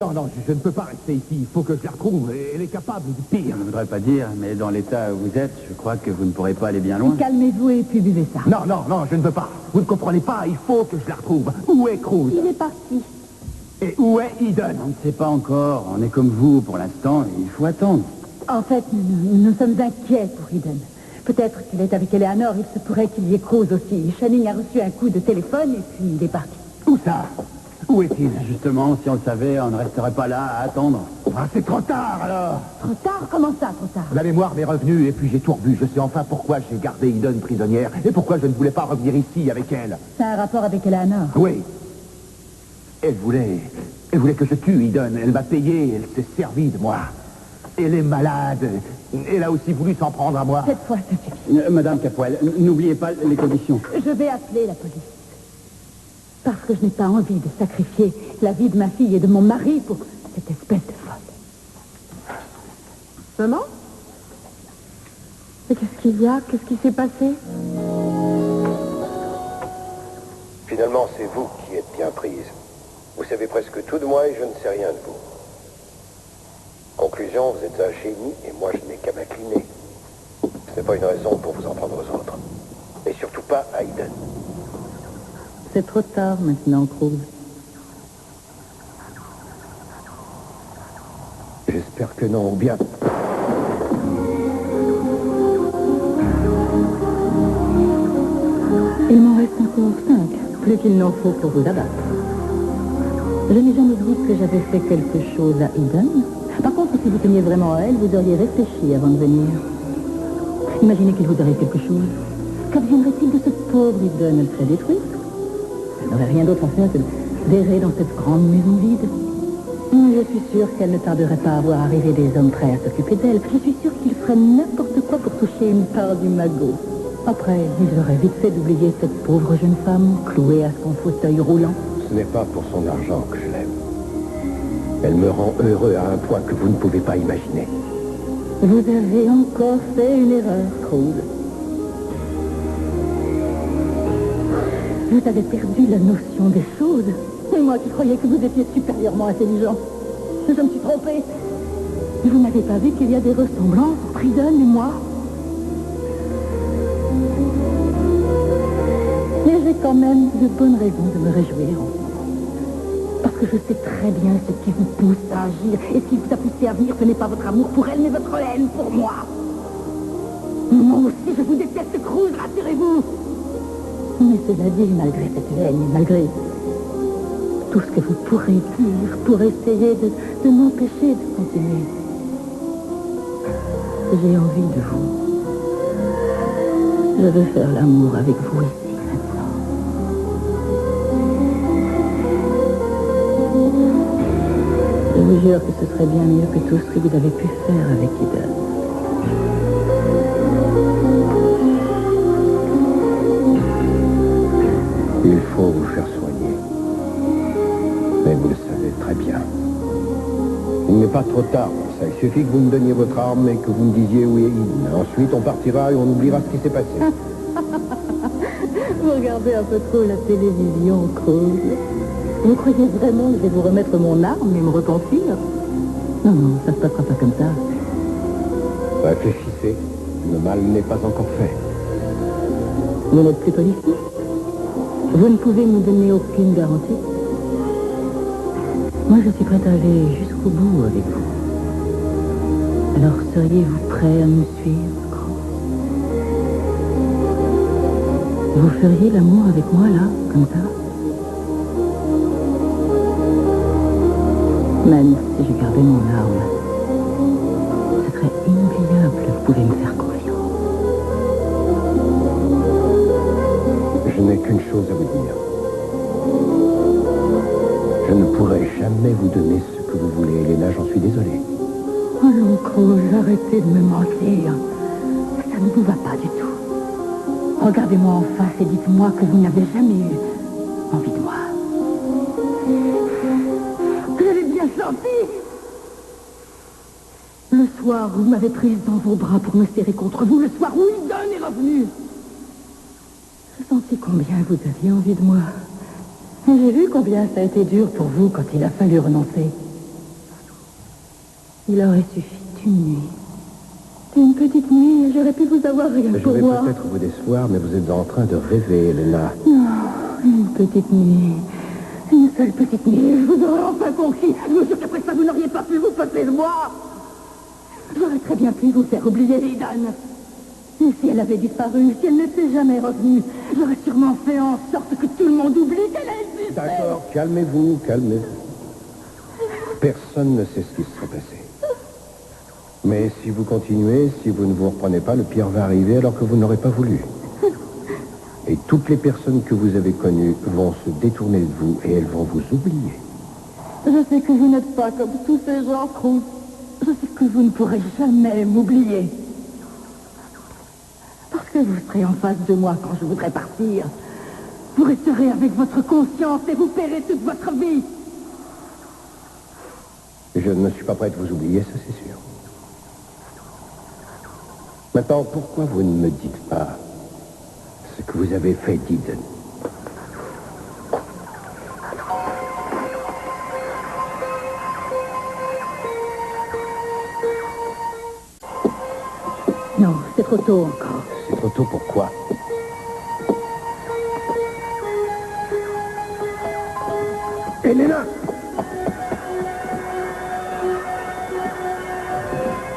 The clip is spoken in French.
Non, non, je ne peux pas rester ici. Il faut que je la retrouve. Elle est capable du pire. Je ne voudrais pas dire, mais dans l'état où vous êtes, je crois que vous ne pourrez pas aller bien loin. Calmez-vous et puis buvez ça. Non, non, non, je ne peux pas. Vous ne comprenez pas. Il faut que je la retrouve. Où est Cruz? Il est parti. Et où est Eden? On ne sait pas encore. On est comme vous pour l'instant et il faut attendre. En fait, nous sommes inquiets pour Eden. Peut-être qu'il est avec Eleanor. Il se pourrait qu'il y ait Cruz aussi. Channing a reçu un coup de téléphone et puis il est parti. Où ça? Où est-il? Justement, si on le savait, on ne resterait pas là à attendre. Ah, c'est trop tard, alors. Trop tard? Comment ça, trop tard? La mémoire m'est revenue et puis j'ai tout revu. Je sais enfin pourquoi j'ai gardé Eden prisonnière et pourquoi je ne voulais pas revenir ici avec elle. Ça a un rapport avec Eleanor. Oui. Elle voulait que je tue Eden. Elle m'a payé, elle s'est servie de moi. Elle est malade. Elle a aussi voulu s'en prendre à moi. Cette fois, ça suffit. Madame Capoel, n'oubliez pas les conditions. Je vais appeler la police. Parce que je n'ai pas envie de sacrifier la vie de ma fille et de mon mari pour cette espèce de folle. Maman? Mais qu'est-ce qu'il y a? Qu'est-ce qui s'est passé? Finalement, c'est vous qui êtes bien prise. Vous savez presque tout de moi et je ne sais rien de vous. Conclusion, vous êtes un génie et moi je n'ai qu'à m'incliner. Ce n'est pas une raison pour vous en prendre aux autres. Et surtout pas à Eden. C'est trop tard maintenant, Cruz. J'espère que non, ou bien... Il m'en reste encore 5, plus qu'il n'en faut pour vous abattre. Je n'ai jamais dit que j'avais fait quelque chose à Eden. Par contre, si vous teniez vraiment à elle, vous auriez réfléchi avant de venir. Imaginez qu'il vous arrive quelque chose. Qu'adviendrait-il de cette pauvre Eden? Elle serait détruite. Elle n'aurait rien d'autre à faire que d'errer dans cette grande maison vide. Je suis sûre qu'elle ne tarderait pas à voir arriver des hommes prêts à s'occuper d'elle. Je suis sûre qu'ils feraient n'importe quoi pour toucher une part du magot. Après, ils auraient vite fait d'oublier cette pauvre jeune femme clouée à son fauteuil roulant. Ce n'est pas pour son argent que je l'aime. Elle me rend heureux à un point que vous ne pouvez pas imaginer. Vous avez encore fait une erreur, Cruz. Vous avez perdu la notion des choses. Et moi qui croyais que vous étiez supérieurement intelligent. Je me suis trompée. Vous n'avez pas vu qu'il y a des ressemblances entre Eden et moi? Mais j'ai quand même de bonnes raisons de me réjouir. Parce que je sais très bien ce qui vous pousse à agir. Et ce qui vous a poussé à venir, ce n'est pas votre amour pour elle, mais votre haine pour moi. Moi aussi, je vous déteste, Cruz, rassurez-vous. Mais cela dit, malgré cette haine, malgré tout ce que vous pourrez dire pour essayer de m'empêcher de continuer, j'ai envie de vous. Je veux faire l'amour avec vous ici, maintenant. Je vous jure que ce serait bien mieux que tout ce que vous avez pu faire avec Eden. Il faut vous faire soigner. Mais vous le savez très bien. Il n'est pas trop tard pour ça. Il suffit que vous me donniez votre arme et que vous me disiez où est Eden. Ensuite, on partira et on oubliera ce qui s'est passé. Vous regardez un peu trop la télévision, Cruz. Vous croyez vraiment que je vais vous remettre mon arme et me repentir? Non, non, ça se passera pas comme ça. Réfléchissez. Le mal n'est pas encore fait. Vous n'êtes plus policier? Vous ne pouvez me donner aucune garantie? Moi, je suis prête à aller jusqu'au bout avec vous. Alors, seriez-vous prêt à me suivre, Cruz? Vous feriez l'amour avec moi, là, comme ça? Même si je gardais mon arme, ce serait inoubliable. Vous pouvez me faire confiance. Je n'ai qu'une chose à vous dire. Je ne pourrai jamais vous donner ce que vous voulez, Elena, j'en suis désolé. Oh non, Cruz, arrêtez de me mentir. Ça ne vous va pas du tout. Regardez-moi en face et dites-moi que vous n'avez jamais eu envie de moi. Vous avez bien senti. Le soir, vous m'avez prise dans vos bras pour me serrer contre vous. Le soir où Eden est revenu. Je sentis combien vous aviez envie de moi. Et j'ai vu combien ça a été dur pour vous quand il a fallu renoncer. Il aurait suffi d'une nuit. Une petite nuit, et j'aurais pu vous avoir rien Je pour vais moi. peut-être vous décevoir, mais vous êtes en train de rêver, Elena. Non, une petite nuit. Une seule petite nuit. Je vous aurais enfin conquis. Je vous jure qu'après ça, vous n'auriez pas pu vous passer de moi. J'aurais très bien pu vous faire oublier Aidan. Et si elle avait disparu, si elle n'était jamais revenue, j'aurais sûrement fait en sorte que tout le monde oublie qu'elle existait. D'accord, calmez-vous, calmez-vous. Personne ne sait ce qui se serait passé. Mais si vous continuez, si vous ne vous reprenez pas, le pire va arriver alors que vous n'aurez pas voulu. Et toutes les personnes que vous avez connues vont se détourner de vous et elles vont vous oublier. Je sais que vous n'êtes pas comme tous ces gens, Cruz. Je sais que vous ne pourrez jamais m'oublier. Parce que vous serez en face de moi quand je voudrais partir. Vous resterez avec votre conscience et vous paierez toute votre vie. Je ne suis pas prêt de vous oublier, ça c'est sûr. Maintenant, pourquoi vous ne me dites pas ce que vous avez fait d'Eden? Non, c'est trop tôt encore. C'est trop tôt, pourquoi? Elena!